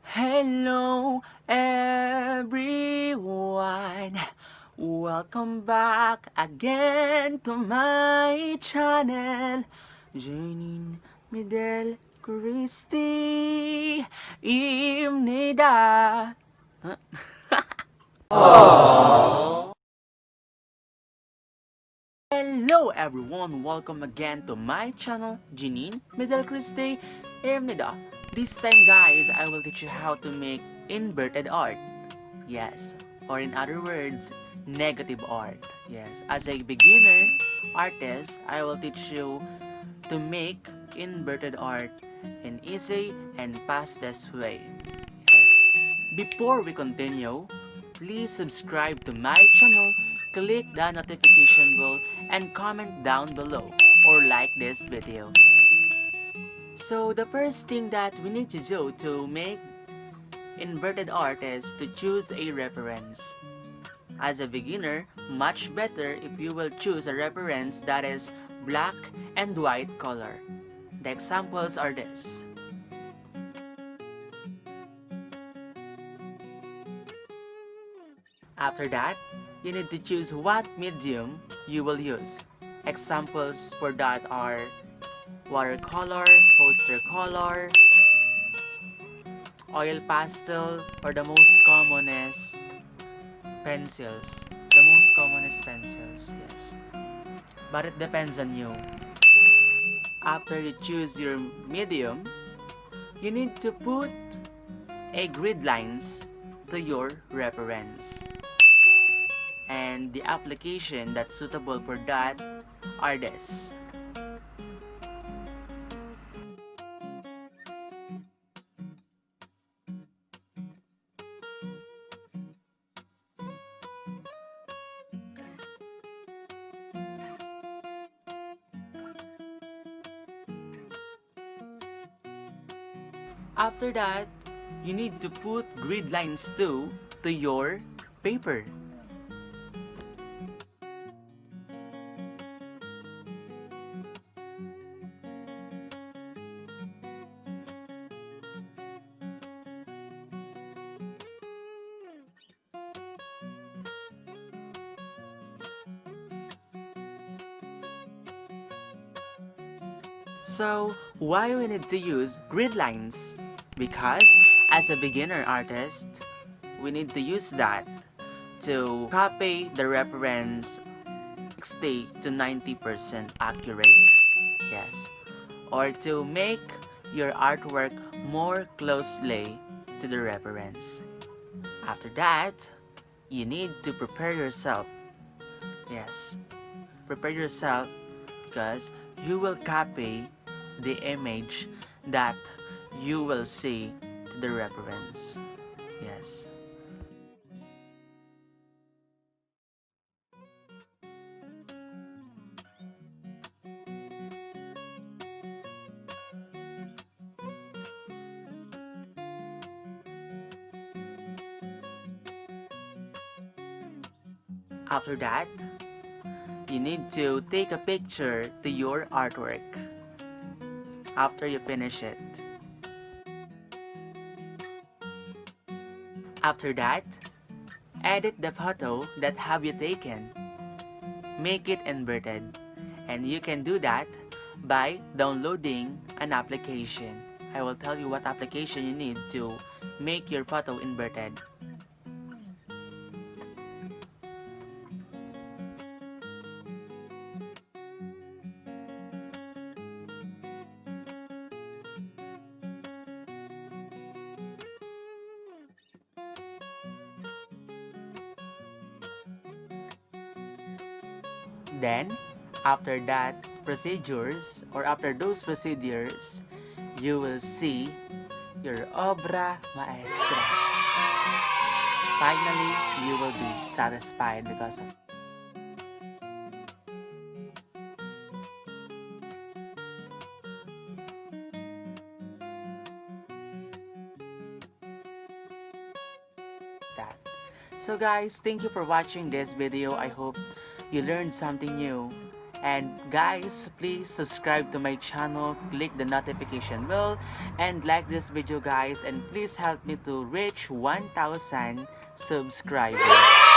Hello everyone, welcome back again to my channel. Janine Midel Christie Imnida. Hello everyone, welcome again to my channel, Janine Midel Christie Imnida. This time guys, I will teach you how to make inverted art. Yes, or in other words, negative art. Yes, as a beginner artist, I will teach you to make inverted art in easy and fastest way. Yes. Before we continue, please subscribe to my channel, click the notification bell, and comment down below or like this video. So the first thing that we need to do to make inverted art is to choose a reference. As a beginner, much better if you will choose a reference that is black and white color. The examples are this. After that, you need to choose what medium you will use. Examples for that are watercolor, poster color, oil pastel, or the most common is pencils. The most common is pencils, yes. But it depends on you. After you choose your medium, you need to put a grid lines to your reference. And the application that's suitable for that are this. After that, you need to put grid lines too to your paper. So, why we need to use grid lines? Because as a beginner artist, we need to use that to copy the reference 60 to 90% accurate. Yes. Or to make your artwork more closely to the reference. After that, you need to prepare yourself. Yes. Prepare yourself because you will copy the image that you will see to the reference. Yes. After that, you need to take a picture to your artwork after you finish it. After that, edit the photo that have you taken. Make it inverted. And you can do that by downloading an application. I will tell you what application you need to make your photo inverted. Then, after that procedures or after those procedures, you will see your obra maestra. Finally, you will be satisfied because of that. So guys, thank you for watching this video. I hope you learned something new. And guys, please subscribe to my channel, click the notification bell, and like this video guys, and please help me to reach 1,000 subscribers.